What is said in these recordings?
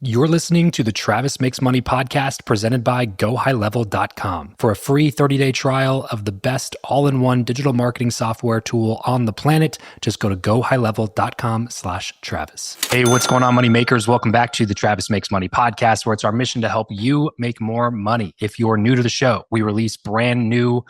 You're listening to the Travis Makes Money podcast presented by GoHighLevel.com. For a free 30-day trial of the best all-in-one digital marketing software tool on the planet, just go to GoHighLevel.com/Travis. Hey, what's going on, money makers? Welcome back to the Travis Makes Money podcast, where it's our mission to help you make more money. If you're new to the show, we release brand new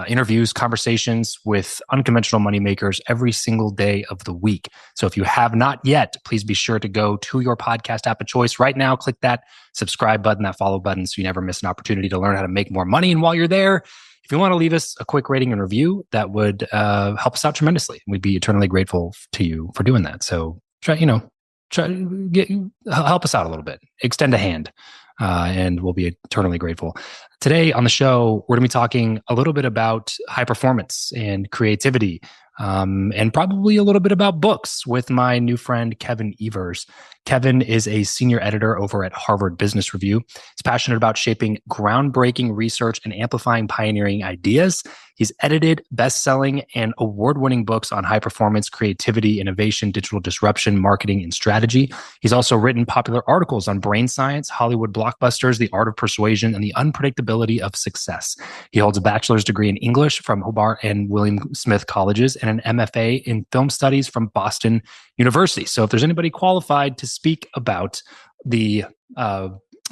interviews, conversations with unconventional money makers every single day of the week. So if you have not yet, please be sure to go to your podcast app of choice right now. Click that subscribe button, that follow button, so you never miss an opportunity to learn how to make more money. And while you're there, if you want to leave us a quick rating and review, that would help us out tremendously. We'd be eternally grateful to you for doing that. So help us out a little bit. Extend a hand. And we'll be eternally grateful. Today on the show, we're going to be talking a little bit about high performance and creativity, and probably a little bit about books with my new friend, Kevin Evers. Kevin is a senior editor over at Harvard Business Review. He's passionate about shaping groundbreaking research and amplifying pioneering ideas. He's edited best-selling and award-winning books on high performance, creativity, innovation, digital disruption, marketing, and strategy. He's also written popular articles on brain science, Hollywood blockbusters, the art of persuasion, and the unpredictability of success. He holds a bachelor's degree in English from Hobart and William Smith Colleges and an MFA in film studies from Boston University. So if there's anybody qualified to speak about the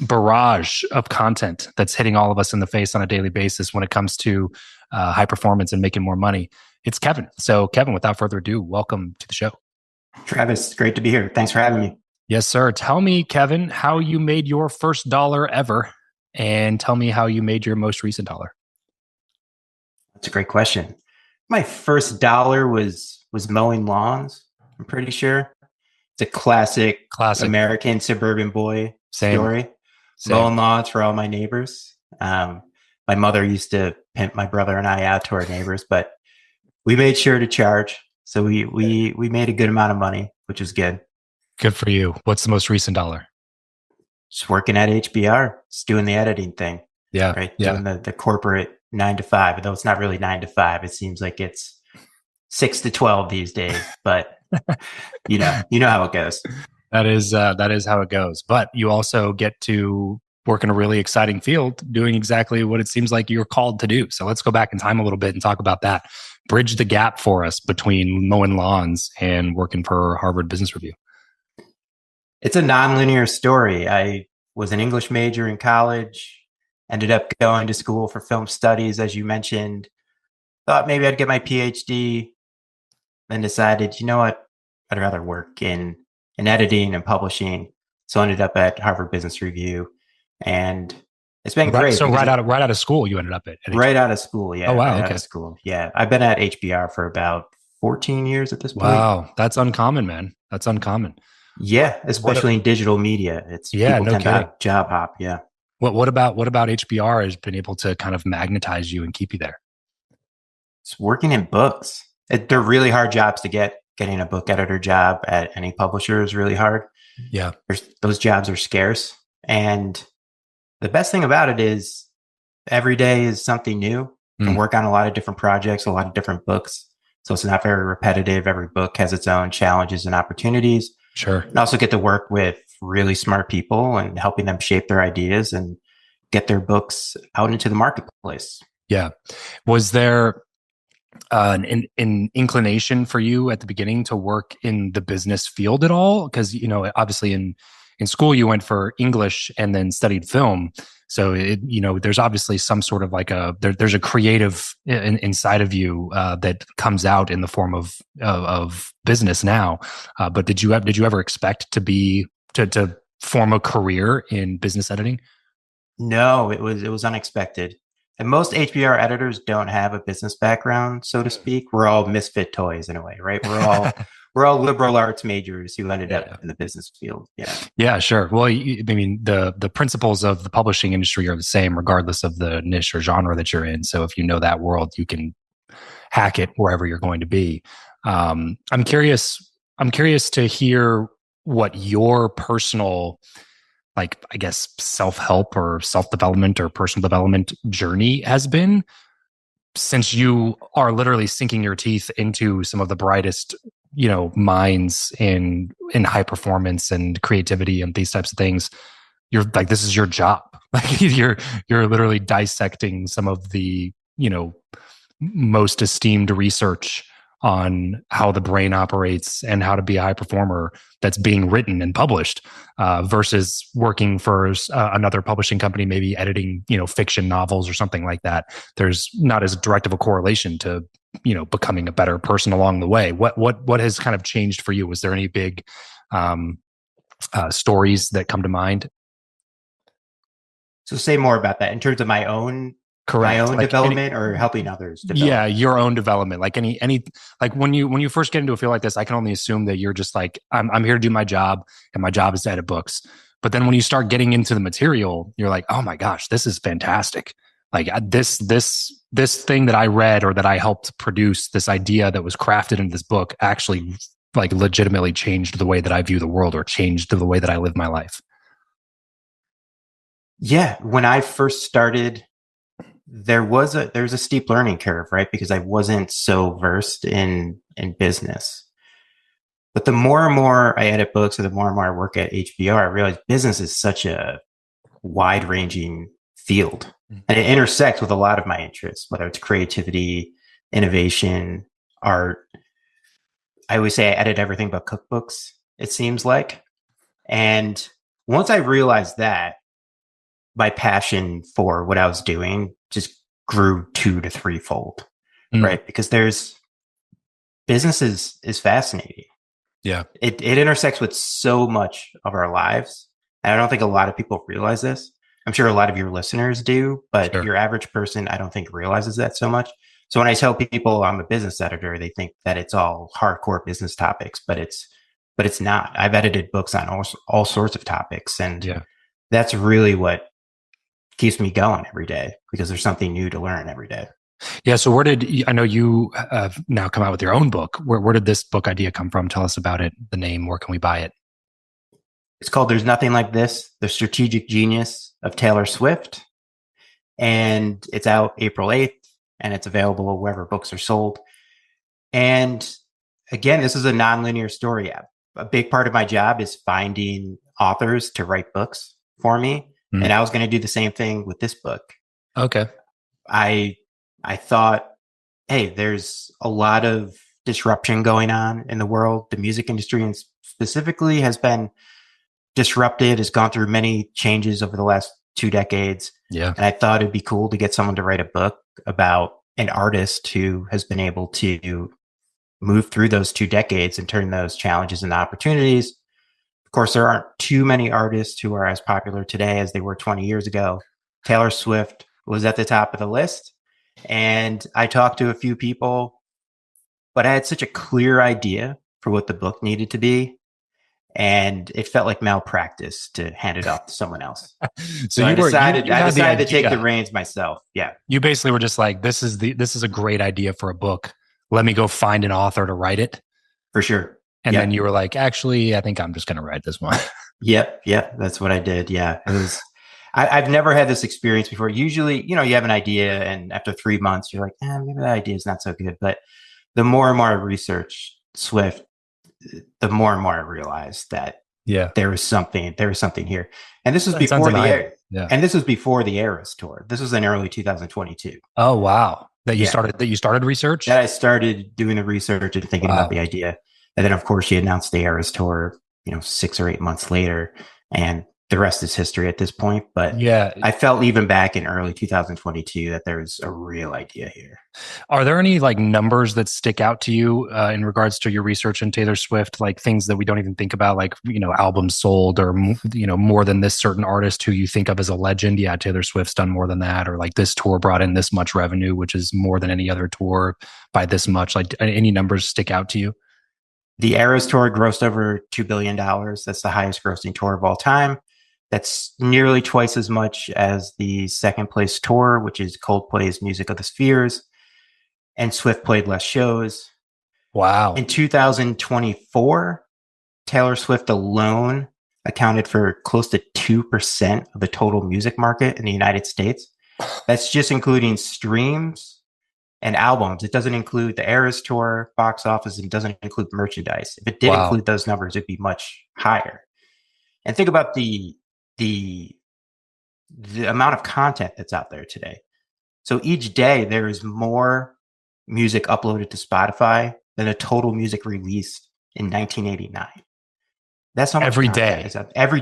barrage of content that's hitting all of us in the face on a daily basis when it comes to high performance and making more money, it's Kevin. So Kevin, without further ado, welcome to the show. Travis, great to be here. Thanks for having me. Yes, sir. Tell me, Kevin, how you made your first dollar ever, and tell me how you made your most recent dollar. That's a great question. My first dollar was mowing lawns, I'm pretty sure. It's a classic. American suburban boy story. Mowing lawns for all my neighbors. My mother used to pimp my brother and I out to our neighbors, but we made sure to charge. So we made a good amount of money, which is good. Good for you. What's the most recent dollar? Just working at HBR, just doing the editing thing. Yeah. Right. Yeah. Doing the corporate 9 to 5, although it's not really 9 to 5. It seems like it's 6 to 12 these days, but you know how it goes. That is how it goes. But you also get to work in a really exciting field doing exactly what it seems like you're called to do. So let's go back in time a little bit and talk about that. Bridge the gap for us between mowing lawns and working for Harvard Business Review. It's a nonlinear story. I was an English major in college, ended up going to school for film studies, as you mentioned. Thought maybe I'd get my PhD, then decided, you know what, I'd rather work in editing and publishing. So I ended up at Harvard Business Review, and it's been great. So right out of school, you ended up at right out of school. Yeah. Oh wow. Right okay. Out of school. Yeah. I've been at HBR for about 14 years at this point. Wow. That's uncommon, man. That's uncommon. Yeah. Especially in digital media. People tend to job hop. Yeah. What about HBR has been able to kind of magnetize you and keep you there? It's working in books. They're really hard jobs to get. Getting a book editor job at any publisher is really hard. Yeah. Those jobs are scarce. And the best thing about it is every day is something new. You can work on a lot of different projects, a lot of different books. So it's not very repetitive. Every book has its own challenges and opportunities. Sure. And also get to work with really smart people and helping them shape their ideas and get their books out into the marketplace. Yeah. Was there an inclination for you at the beginning to work in the business field at all? Because, obviously in school you went for English and then studied film. So, there's obviously some sort of like there's a creative inside of you that comes out in the form of business now. But did you ever expect to form a career in business editing? No, it was unexpected. And most HBR editors don't have a business background, so to speak. We're all misfit toys in a way, right? We're all liberal arts majors who ended up in the business field. Yeah. Yeah, sure. Well, the principles of the publishing industry are the same regardless of the niche or genre that you're in. So if you know that world, you can hack it wherever you're going to be. I'm curious to hear what your personal, like, I guess, self-help or self-development or personal development journey has been, since you are literally sinking your teeth into some of the brightest minds in high performance and creativity and these types of things, you're like, this is your job. Like you're literally dissecting some of the most esteemed research on how the brain operates and how to be a high performer that's being written and published, versus working for another publishing company, maybe editing fiction novels or something like that. There's not as direct of a correlation to becoming a better person along the way. What has kind of changed for you? Was there any big stories that come to mind? So say more about that in terms of my own development or helping others develop. Yeah, your own development. Like any like when you first get into a field like this, I can only assume that you're just like, I'm here to do my job, and my job is to edit books. But then when you start getting into the material, you're like, oh my gosh, this is fantastic. Like this thing that I read or that I helped produce, this idea that was crafted in this book, actually like legitimately changed the way that I view the world or changed the way that I live my life. Yeah, when I first started, there was a steep learning curve, right? Because I wasn't so versed in business. But the more and more I edit books, or the more and more I work at HBR, I realized business is such a wide-ranging field, and it intersects with a lot of my interests, whether it's creativity, innovation, art. I always say I edit everything but cookbooks, it seems like. And once I realized that, my passion for what I was doing just grew 2 to 3-fold, right? Because business is fascinating. Yeah. It intersects with so much of our lives. And I don't think a lot of people realize this. I'm sure a lot of your listeners do, but your average person, I don't think realizes that so much. So when I tell people I'm a business editor, they think that it's all hardcore business topics, but it's not. I've edited books on all sorts of topics. And that's really what keeps me going every day, because there's something new to learn every day. Yeah. So I know you have now come out with your own book. Where did this book idea come from? Tell us about it, the name, where can we buy it? It's called There's Nothing Like This, The Strategic Genius of Taylor Swift. And it's out April 8th, and it's available wherever books are sold. And again, this is a nonlinear story. A big part of my job is finding authors to write books for me. And I was going to do the same thing with this book. Okay. I thought, hey, there's a lot of disruption going on in the world. The music industry specifically has been disrupted, has gone through many changes over the last 2 decades. Yeah. And I thought it'd be cool to get someone to write a book about an artist who has been able to move through those 2 decades and turn those challenges into opportunities. Of course, there aren't too many artists who are as popular today as they were 20 years ago. Taylor Swift was at the top of the list. And I talked to a few people, but I had such a clear idea for what the book needed to be. And it felt like malpractice to hand it off to someone else. So I decided to take the reins myself. Yeah. You basically were just like, this is a great idea for a book. Let me go find an author to write it. For sure. And then you were like, actually, I think I'm just going to write this one. Yep. That's what I did. Yeah. It was, I've never had this experience before. Usually, you have an idea, and after 3 months, you're like, maybe that idea is not so good. But the more and more I research Swift, the more and more I realized that there was something here. And this was before the Eras tour. This was in early 2022. Oh, wow. That you started research? That I started doing the research and thinking about the idea. And then, of course, she announced the Eras tour, 6 or 8 months later, and the rest is history at this point. But I felt even back in early 2022 that there was a real idea here. Are there any like numbers that stick out to you in regards to your research in Taylor Swift, like things that we don't even think about, like, albums sold, or, more than this certain artist who you think of as a legend? Yeah, Taylor Swift's done more than that. Or like this tour brought in this much revenue, which is more than any other tour by this much. Like, any numbers stick out to you? The Eras tour grossed over $2 billion. That's the highest grossing tour of all time. That's nearly twice as much as the second place tour, which is Coldplay's Music of the Spheres. And Swift played less shows. Wow. In 2024, Taylor Swift alone accounted for close to 2% of the total music market in the United States. That's just including streams and albums. It doesn't include the Eras tour, box office, and doesn't include merchandise. If it did include those numbers, it'd be much higher. And think about the amount of content that's out there today. So each day there is more music uploaded to Spotify than a total music released in 1989. That's how much every content day. is up every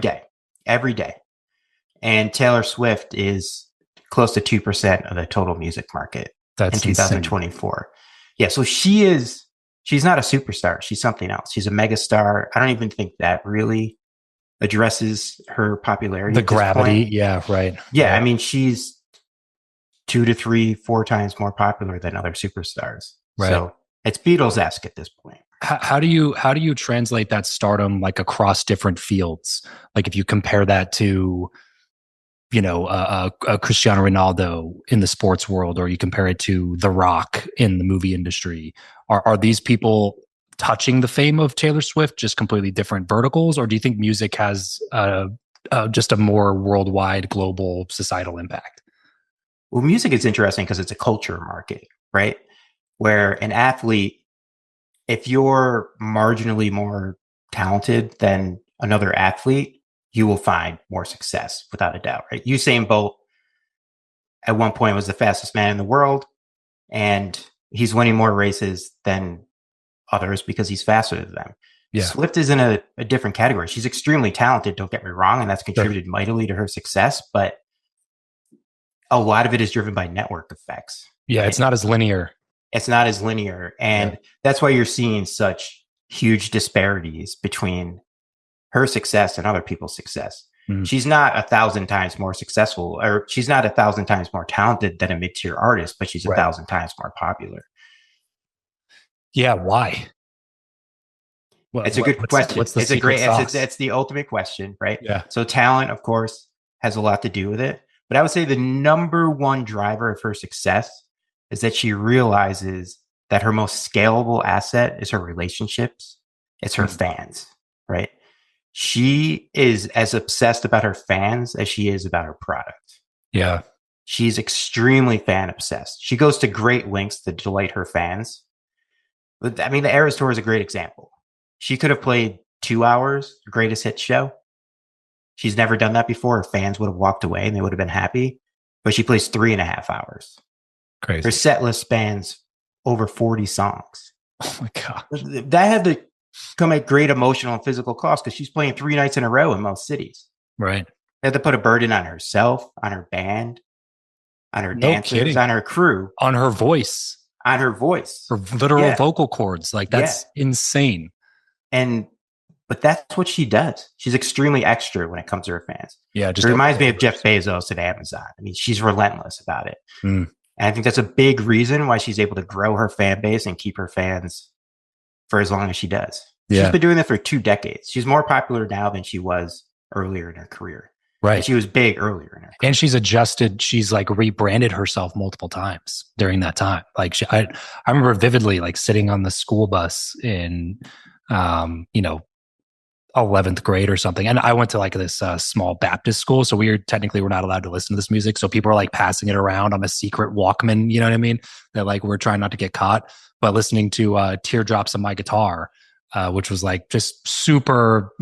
day. And Taylor Swift is close to 2% of the total music market in 2024. Insane. Yeah, so she's not a superstar. She's something else. She's a megastar. I don't even think that really addresses her popularity. The gravity. Yeah, right. Yeah, right. I mean, she's 2 to 3, 4 times more popular than other superstars. Right. So it's Beatles-esque at this point. How do you translate that stardom like across different fields? Like if you compare that to, you know, a Cristiano Ronaldo in the sports world, or you compare it to The Rock in the movie industry, are these people touching the fame of Taylor Swift, just completely different verticals, or do you think music has just a more worldwide, global, societal impact? Well, music is interesting because it's a culture market, right? Where an athlete, if you're marginally more talented than another athlete, you will find more success without a doubt, right? Usain Bolt at one point was the fastest man in the world, and he's winning more races than others because he's faster than them. Yeah. Swift is in a different category. She's extremely talented, don't get me wrong, and that's contributed mightily to her success, but a lot of it is driven by network effects. Yeah, right? It's not as linear. It's not as linear. And that's why you're seeing such huge disparities between her success and other people's success. Mm. She's not 1,000 times more successful, or she's not 1,000 times more talented than a mid-tier artist, but she's 1,000 times more popular. Yeah, why? It's a good question. It's a great, it's the ultimate question, right? Yeah. So talent, of course, has a lot to do with it. But I would say the number one driver of her success is that she realizes that her most scalable asset is her relationships. It's her fans, right? She is as obsessed about her fans as she is about her product. Yeah. She's extremely fan obsessed. She goes to great lengths to delight her fans. I mean, the Eras Tour is a great example. She could have played 2 hours, the greatest hits show. She's never done that before. Her fans would have walked away and they would have been happy. But she plays 3.5 hours. Crazy. Her set list spans over 40 songs. Oh my God. That had to come at great emotional and physical cost because she's playing 3 nights in a row in most cities. Right. They had to put a burden on herself, on her band, on her dancers, on her crew. On her voice. On her voice. Her literal vocal cords. Like that's insane. But that's what she does. She's extremely extra when it comes to her fans. Yeah, just it reminds me of Jeff Bezos at Amazon. I mean, she's relentless about it. And I think that's a big reason why she's able to grow her fan base and keep her fans for as long as she does. Yeah. She's been doing that for 2 decades. She's more popular now than she was earlier in her career. Right. And she was big earlier in her career. And she's adjusted. She's like rebranded herself multiple times during that time. Like I remember vividly like sitting on the school bus in, 11th grade or something. And I went to like this small Baptist school. So we're not allowed to listen to this music. So people are like passing it around on a secret Walkman, you know what I mean? That like we're trying not to get caught, but listening to Teardrops on My Guitar, which was like just super,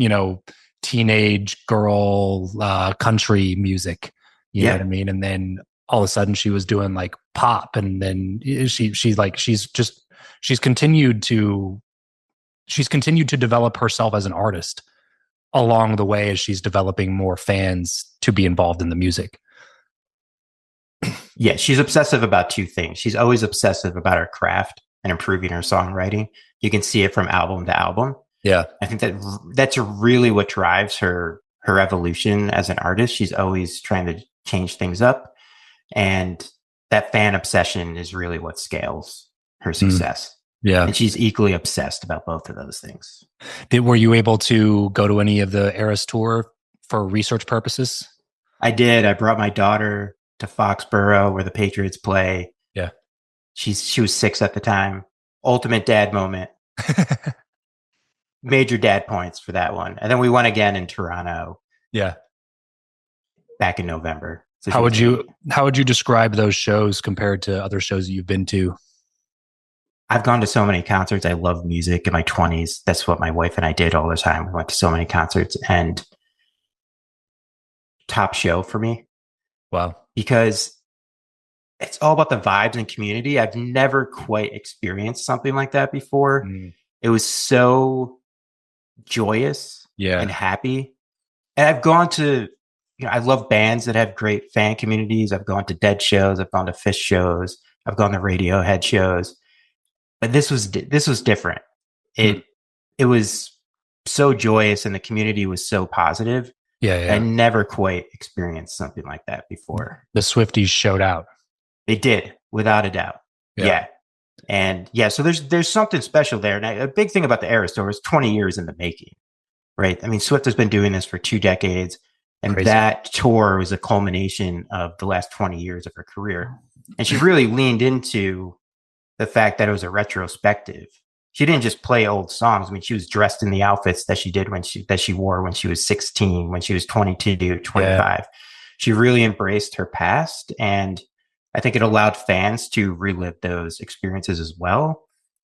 teenage girl country music, you know what I mean? And then all of a sudden she was doing like pop. And then she's continued to develop herself as an artist along the way as she's developing more fans to be involved in the music. Yeah, she's obsessive about 2 things. She's always obsessive about her craft and improving her songwriting. You can see it from album to album. Yeah. I think that's really what drives her evolution as an artist. She's always trying to change things up. And that fan obsession is really what scales her success. Yeah. And she's equally obsessed about both of those things. Were you able to go to any of the Eras Tour for research purposes? I did. I brought my daughter to Foxborough where the Patriots play. Yeah. She was 6 at the time. Ultimate dad moment. Major dad points for that one. And then we won again in Toronto. Yeah. Back in November. So how would you describe those shows compared to other shows that you've been to? I've gone to so many concerts. I love music in my 20s. That's what my wife and I did all the time. We went to so many concerts, and top show for me. Wow. Because it's all about the vibes and community. I've never quite experienced something like that before. It was so joyous and happy. And I've gone to, I love bands that have great fan communities. I've gone to Dead shows. I've gone to Fish shows. I've gone to Radiohead shows. But this was different. It was so joyous, and the community was so positive. Yeah. I never quite experienced something like that before. The Swifties showed out. They did, without a doubt. Yeah. And so there's something special there. And a big thing about the Eras Tour is 20 years in the making, right? I mean, Swift has been doing this for 2 decades, and that tour was a culmination of the last 20 years of her career. And she really leaned into the fact that it was a retrospective. She didn't just play old songs. I mean, she was dressed in the outfits that she did that she wore when she was 16, when she was 22, 25. Yeah. She really embraced her past, and I think it allowed fans to relive those experiences as well.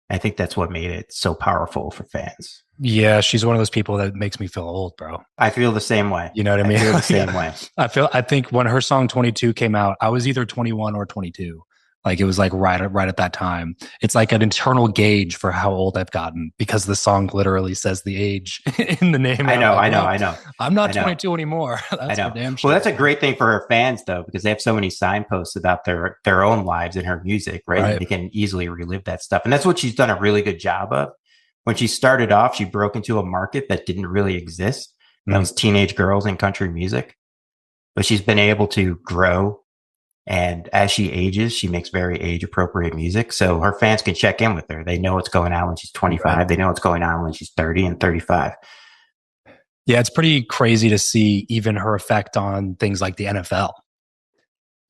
I think that's what made it so powerful for fans. Yeah, she's one of those people that makes me feel old, bro. I feel the same way. You know what I mean? I feel the same way. I think when her song 22 came out, I was either 21 or 22. Like it was like right at that time. It's like an internal gauge for how old I've gotten, because the song literally says the age in the name. I know. I'm not 22 anymore. That's for damn sure. Well, that's a great thing for her fans, though, because they have so many signposts about their own lives and her music, right? They can easily relive that stuff. And that's what she's done a really good job of. When she started off, she broke into a market that didn't really exist. That was teenage girls in country music. But she's been able to grow. And as she ages, she makes very age-appropriate music. So her fans can check in with her. They know what's going on when she's 25. Right. They know what's going on when she's 30 and 35. Yeah, it's pretty crazy to see even her effect on things like the NFL.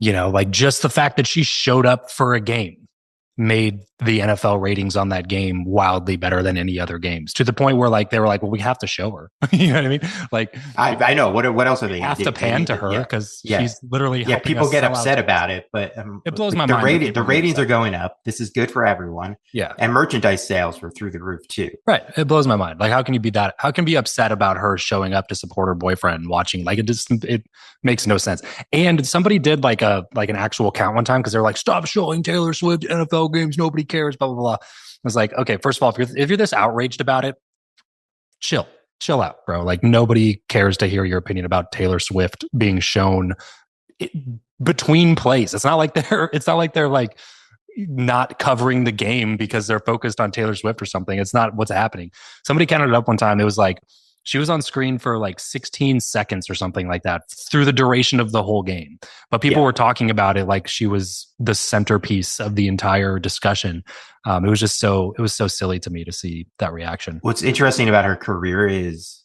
Like just the fact that she showed up for a game made the NFL ratings on that game wildly better than any other games, to the point where like they were like, well, we have to show her. You know what I mean? Like I know what else are they have to pan to her, because she's literally people get upset about it, but it blows my mind. The ratings are going up. This is good for everyone. Yeah, and merchandise sales were through the roof too. Right, it blows my mind. Like how can you be upset about her showing up to support her boyfriend, watching? Like it makes no sense. And somebody did like an actual count one time, because they're like, stop showing Taylor Swift NFL games, nobody cares, blah blah blah. I was like, okay, first of all, if you're this outraged about it, chill out, bro. Like nobody cares to hear your opinion about Taylor Swift being shown between plays. It's not like they're like not covering the game because they're focused on Taylor Swift or something. It's not what's happening. Somebody counted it up one time. It was like she was on screen for like 16 seconds or something like that through the duration of the whole game. But people were talking about it like she was the centerpiece of the entire discussion. It was so silly to me to see that reaction. What's interesting about her career is,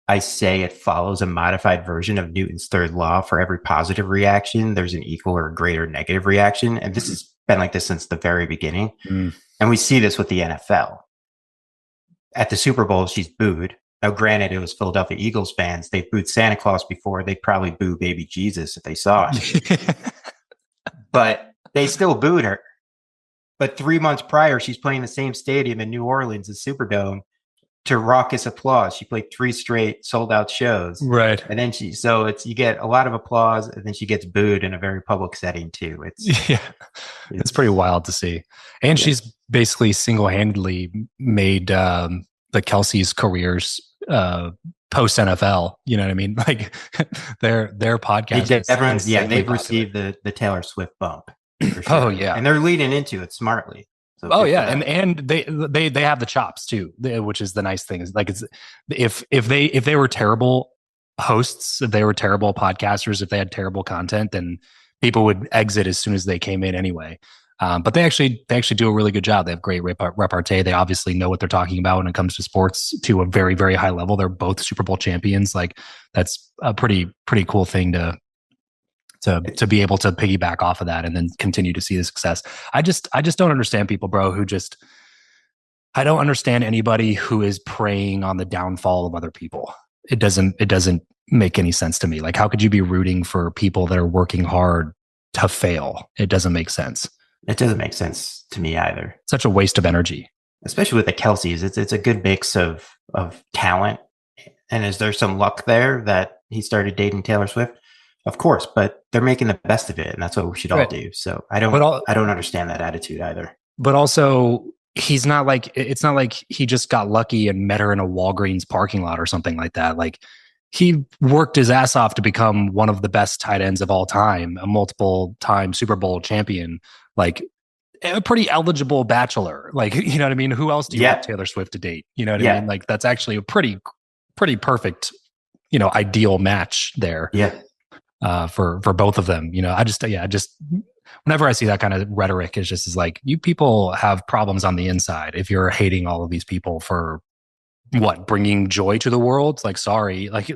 I say it follows a modified version of Newton's third law. For every positive reaction, there's an equal or greater negative reaction. And this has been like this since the very beginning. And we see this with the NFL. At the Super Bowl, she's booed. Now, granted, it was Philadelphia Eagles fans. They booed Santa Claus before. They'd probably boo baby Jesus if they saw it. But they still booed her. But 3 months prior, she's playing the same stadium in New Orleans, the Superdome, to raucous applause. She played 3 straight sold-out shows. Right. And then you get a lot of applause, and then she gets booed in a very public setting too. It's pretty wild to see. And she's basically single-handedly made the Kelsey's careers post NFL. You know what I mean? Like their podcast. They've received the Taylor Swift bump. For sure. Oh yeah, and they're leading into it smartly. So and they have the chops too, which is the nice thing. Is like if they were terrible hosts, if they were terrible podcasters, if they had terrible content, then people would exit as soon as they came in anyway. But they actually do a really good job. They have great repartee. They obviously know what they're talking about when it comes to sports to a very, very high level. They're both Super Bowl champions. Like that's a pretty cool thing to be able to piggyback off of that and then continue to see the success. I just don't understand people, bro, I don't understand anybody who is preying on the downfall of other people. It doesn't make any sense to me. Like, how could you be rooting for people that are working hard to fail? It doesn't make sense. It doesn't make sense to me either. Such a waste of energy. Especially with the Kelseys. It's a good mix of talent. And is there some luck there that he started dating Taylor Swift? Of course, but they're making the best of it, and that's what we should all do. So I don't understand that attitude either. But also, he's not like, it's not like he just got lucky and met her in a Walgreens parking lot or something like that. Like, he worked his ass off to become one of the best tight ends of all time, a multiple time Super Bowl champion, like a pretty eligible bachelor. Like, you know what I mean? Who else do you want Taylor Swift to date? You know what I mean? Like, that's actually a pretty perfect, ideal match there. Yeah. For both of them. I just whenever I see that kind of rhetoric, it's just is like, you people have problems on the inside if you're hating all of these people for what, bringing joy to the world. Like, sorry, like,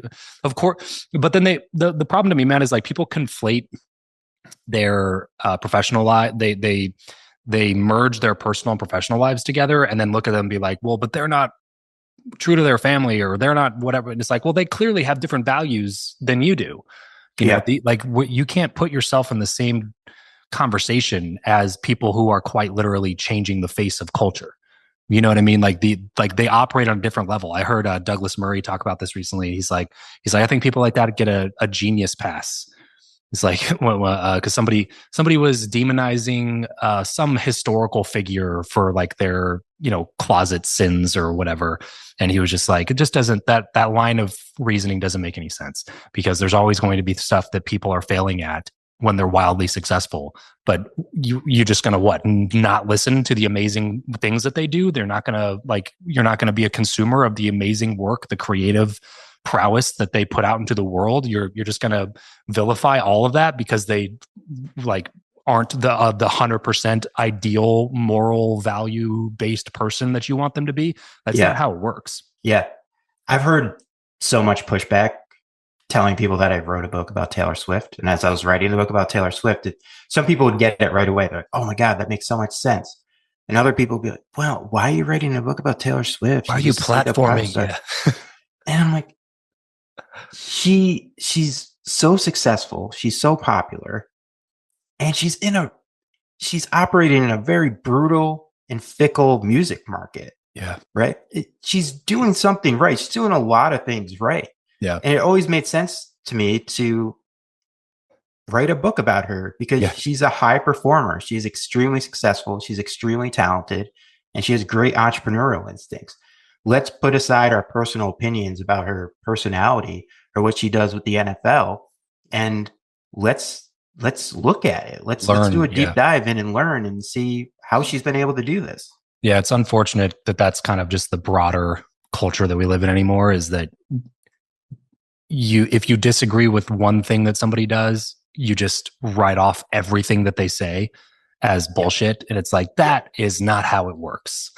of course. But then the problem to me, man, is like, people conflate their professional life. They merge their personal and professional lives together and then look at them and be like, well, but they're not true to their family, or they're not whatever. And it's like, well, they clearly have different values than you do. You can't put yourself in the same conversation as people who are quite literally changing the face of culture. You know what I mean? Like they operate on a different level. I heard Douglas Murray talk about this recently. He's like, I think people like that get a genius pass. It's like, because somebody was demonizing some historical figure for like their closet sins or whatever, and he was just like, it just doesn't, that line of reasoning doesn't make any sense, because there's always going to be stuff that people are failing at when they're wildly successful. But you're just gonna not listen to the amazing things that they do? They're not gonna, like, you're not gonna be a consumer of the amazing work, the creative prowess that they put out into the world. You're just going to vilify all of that because they like aren't the 100% ideal moral value based person that you want them to be. That's not how it works. Yeah. I've heard so much pushback telling people that I wrote a book about Taylor Swift. And as I was writing the book about Taylor Swift, some people would get it right away. They're like, oh my God, that makes so much sense. And other people would be like, well, why are you writing a book about Taylor Swift? Why are you platforming? Yeah. And I'm like, she's so successful, she's so popular, and she's operating in a very brutal and fickle music market. Yeah. Right. She's doing something right. She's doing a lot of things right. Yeah. And it always made sense to me to write a book about her because she's a high performer. She's extremely successful. She's extremely talented, and she has great entrepreneurial instincts. Let's put aside our personal opinions about her personality or what she does with the NFL, and let's look at it. Let's do a deep dive in and learn and see how she's been able to do this. Yeah, it's unfortunate that that's kind of just the broader culture that we live in anymore, is that if you disagree with one thing that somebody does, you just write off everything that they say as bullshit. And it's like, that is not how it works.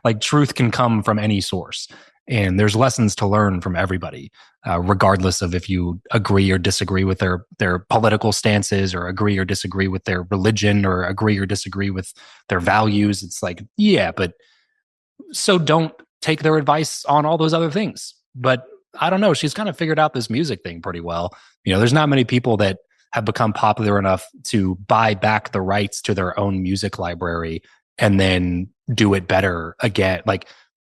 Like, truth can come from any source, and there's lessons to learn from everybody, regardless of if you agree or disagree with their political stances, or agree or disagree with their religion, or agree or disagree with their values. It's like, but so don't take their advice on all those other things. But I don't know, she's kind of figured out this music thing pretty well. There's not many people that have become popular enough to buy back the rights to their own music library and then do it better again. Like,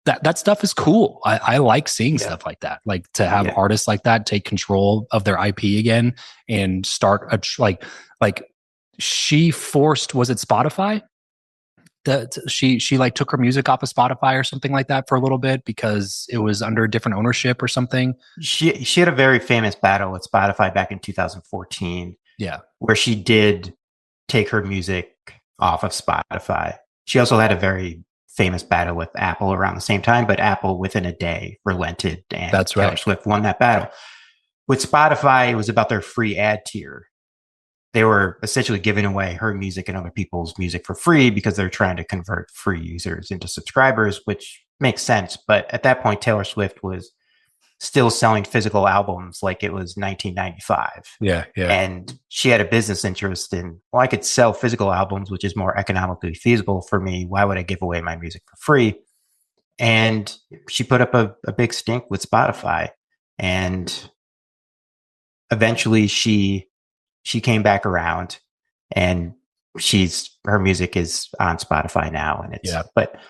that stuff is cool. I like seeing stuff like that. Like, to have artists like that take control of their IP again and start like she forced, was it Spotify? She like took her music off of Spotify or something like that for a little bit because it was under different ownership or something. She had a very famous battle with Spotify back in 2014. Yeah. Where she did take her music off of Spotify. She also had a very famous battle with Apple around the same time, but Apple within a day relented, and that's right. Taylor Swift won that battle. With Spotify, it was about their free ad tier. They were essentially giving away her music and other people's music for free because they're trying to convert free users into subscribers, which makes sense. But at that point, Taylor Swift was still selling physical albums like it was 1995. Yeah. And she had a business interest in, well, I could sell physical albums, which is more economically feasible for me. Why would I give away my music for free? And she put up a big stink with Spotify. And eventually she came back around and her music is on Spotify now, and but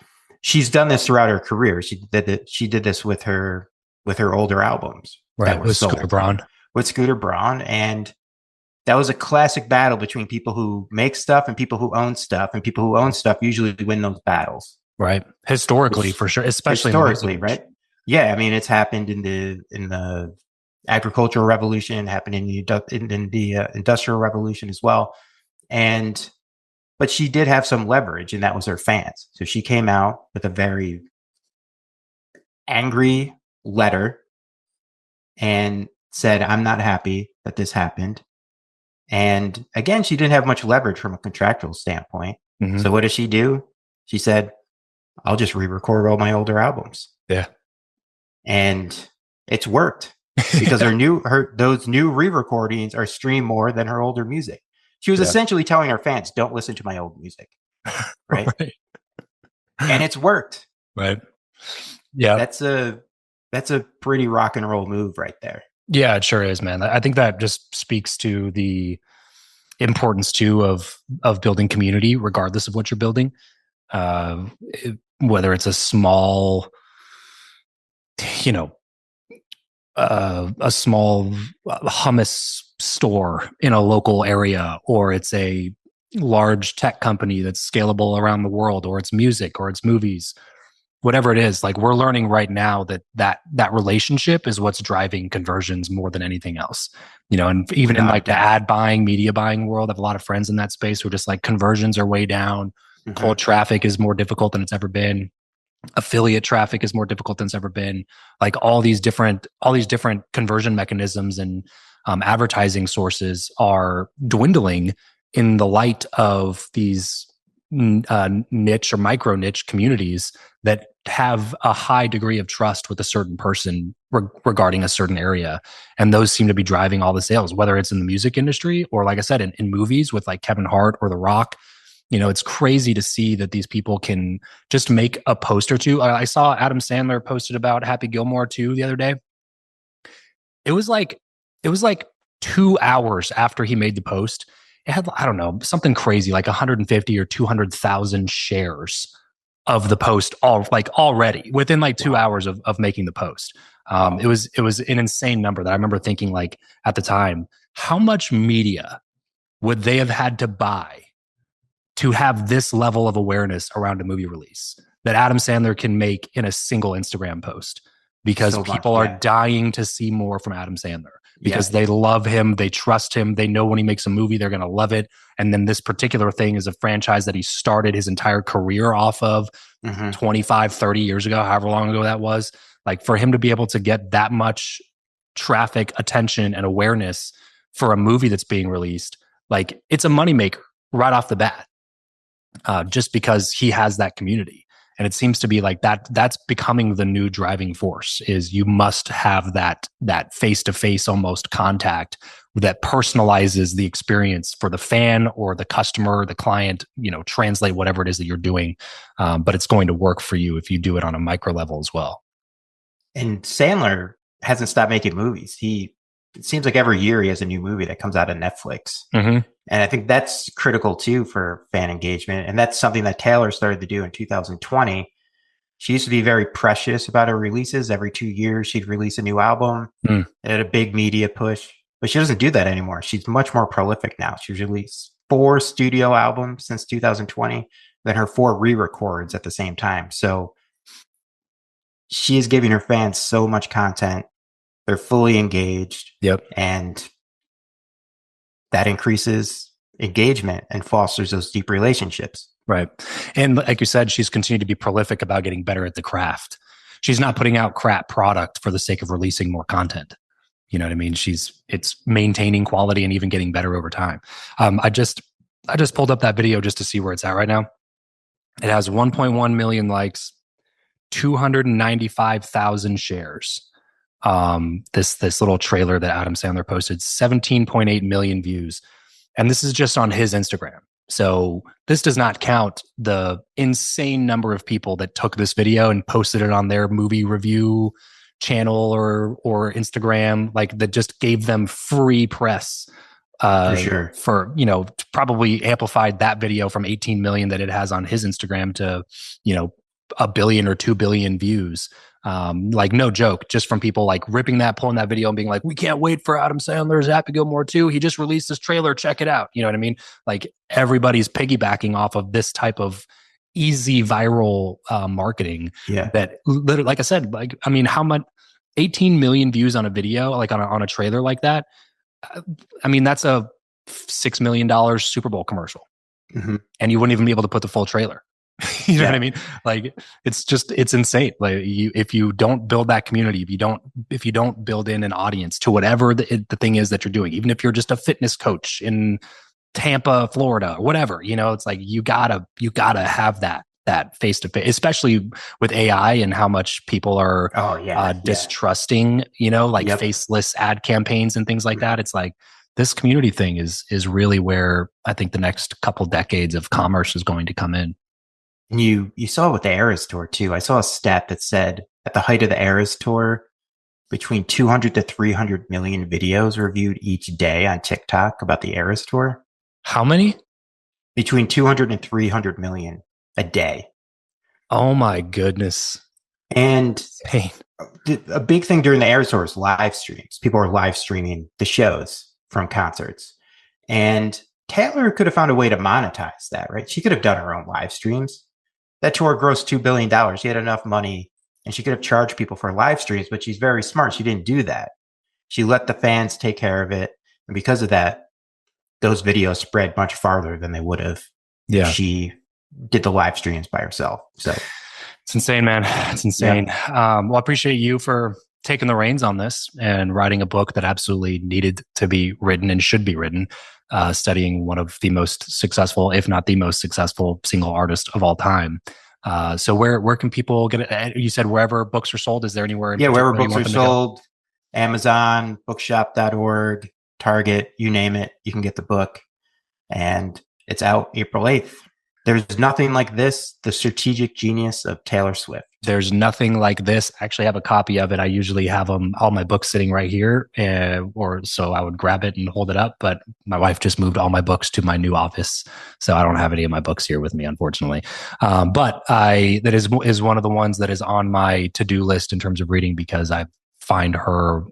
she's done this throughout her career. She did this with her older albums, right? With Scooter Braun, and that was a classic battle between people who make stuff and people who own stuff, and people who own stuff usually win those battles, right? Historically, for sure, especially historically, right? Yeah, I mean, it's happened in the agricultural revolution, happened in the industrial revolution as well, but she did have some leverage, and that was her fans. So she came out with a very angry letter and said, "I'm not happy that this happened." And again, she didn't have much leverage from a contractual standpoint. Mm-hmm. So what does she do? She said, "I'll just re-record all my older albums." Yeah. And it's worked because those new re-recordings are streamed more than her older music. She was essentially telling her fans, "Don't listen to my old music." Right. Right. And it's worked. Right. Yeah. That's a pretty rock and roll move right there. Yeah, it sure is, man. I think that just speaks to the importance too of building community, regardless of what you're building. Whether it's a small, a small hummus store in a local area, or it's a large tech company that's scalable around the world, or it's music, or it's movies, whatever it is. Like, we're learning right now that relationship is what's driving conversions more than anything else. And even in like the ad buying, media buying world, I have a lot of friends in that space who are just like, conversions are way down. Mm-hmm. Cold traffic is more difficult than it's ever been. Affiliate traffic is more difficult than it's ever been. Like, all these different conversion mechanisms and advertising sources are dwindling in the light of these niche or micro niche communities that have a high degree of trust with a certain person regarding a certain area. And those seem to be driving all the sales, whether it's in the music industry or, like I said, in movies with like Kevin Hart or The Rock. It's crazy to see that these people can just make a post or two. I saw Adam Sandler posted about Happy Gilmore 2 the other day. It was like 2 hours after he made the post. It had, I don't know, something crazy, like 150 or 200,000 shares of the post already within like 2 hours of making the post. It was an insane number that I remember thinking, like, at the time, how much media would they have had to buy to have this level of awareness around a movie release that Adam Sandler can make in a single Instagram post? Because people are dying to see more from Adam Sandler, because they love him, they trust him, they know when he makes a movie, they're going to love it. And then this particular thing is a franchise that he started his entire career off of 25, 30 years ago, however long ago that was. Like, for him to be able to get that much traffic, attention, and awareness for a movie that's being released, like, it's a moneymaker right off the bat, just because he has that community. And it seems to be like that's becoming the new driving force, is you must have that face-to-face almost contact that personalizes the experience for the fan or the customer, the client, translate whatever it is that you're doing. But it's going to work for you if you do it on a micro level as well. And Sandler hasn't stopped making movies. It seems like every year he has a new movie that comes out on Netflix. Mm-hmm. And I think that's critical too for fan engagement. And that's something that Taylor started to do in 2020. She used to be very precious about her releases. Every 2 years, she'd release a new album. It had a big media push, but she doesn't do that anymore. She's much more prolific now. She's released 4 studio albums since 2020, then her 4 re-records at the same time. So she is giving her fans so much content. They're fully engaged. Yep. And that increases engagement and fosters those deep relationships. Right. And like you said, she's continued to be prolific about getting better at the craft. She's not putting out crap product for the sake of releasing more content. You know what I mean? It's maintaining quality and even getting better over time. I just pulled up that video just to see where it's at right now. It has 1.1 million likes, 295,000 shares. This little trailer that Adam Sandler posted, 17.8 million views. And this is just on his Instagram. So this does not count the insane number of people that took this video and posted it on their movie review channel or Instagram, like, that just gave them free press For sure. For, probably amplified that video from 18 million that it has on his Instagram to, 1 billion or 2 billion views. Like no joke, just from people like ripping that, pulling that video and being like, we can't wait for Adam Sandler's Happy Gilmore 2. He just released this trailer. Check it out. You know what I mean? Like everybody's piggybacking off of this type of easy viral marketing. Yeah. That literally, like I said, how much 18 million views on a video, like on a trailer like that. That's a $6 million Super Bowl commercial. Mm-hmm. And you wouldn't even be able to put the full trailer. You know what I mean? Like it's insane. Like if you don't build that community, if you don't build in an audience to whatever the thing is that you're doing, even if you're just a fitness coach in Tampa, Florida, or whatever, it's like you gotta have that face to face, especially with AI and how much people are distrusting, faceless ad campaigns and things like that. It's like this community thing is really where I think the next couple decades of commerce is going to come in. And you saw it with the Eras Tour too. I saw a stat that said at the height of the Eras Tour, between 200 to 300 million videos were viewed each day on TikTok about the Eras Tour. How many? Between 200 and 300 million a day. Oh my goodness. And pain. A big thing during the Eras Tour is live streams. People are live streaming the shows from concerts. And Taylor could have found a way to monetize that, right? She could have done her own live streams. That tour grossed $2 billion. She had enough money and she could have charged people for live streams, but she's very smart. She didn't do that. She let the fans take care of it. And because of that, those videos spread much farther than they would have if she did the live streams by herself. So it's insane, man. It's insane. Yeah. Well, I appreciate you for taking the reins on this and writing a book that absolutely needed to be written and should be written. Studying one of the most successful, if not the most successful single artist of all time. So where can people get it? You said wherever books are sold. Is there anywhere? Wherever books are sold, Amazon, bookshop.org, Target, you name it, you can get the book. And it's out April 8th. There's nothing like this, the strategic genius of Taylor Swift. There's nothing like this. I actually have a copy of it. I usually have all my books sitting right here, or so I would grab it and hold it up. But my wife just moved all my books to my new office, so I don't have any of my books here with me, unfortunately. But that is one of the ones that is on my to-do list in terms of reading because I find her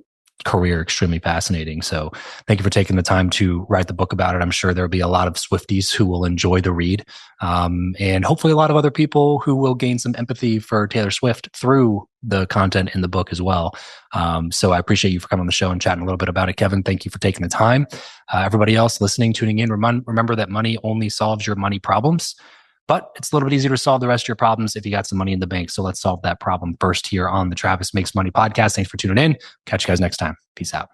career extremely fascinating. So thank you for taking the time to write the book about it. I'm sure there'll be a lot of Swifties who will enjoy the read, and hopefully a lot of other people who will gain some empathy for Taylor Swift through the content in the book as well. So I appreciate you for coming on the show and chatting a little bit about it, Kevin. Thank you for taking the time. Everybody else listening, tuning in, remember that money only solves your money problems. But it's a little bit easier to solve the rest of your problems if you got some money in the bank. So let's solve that problem first here on the Travis Makes Money podcast. Thanks for tuning in. Catch you guys next time. Peace out.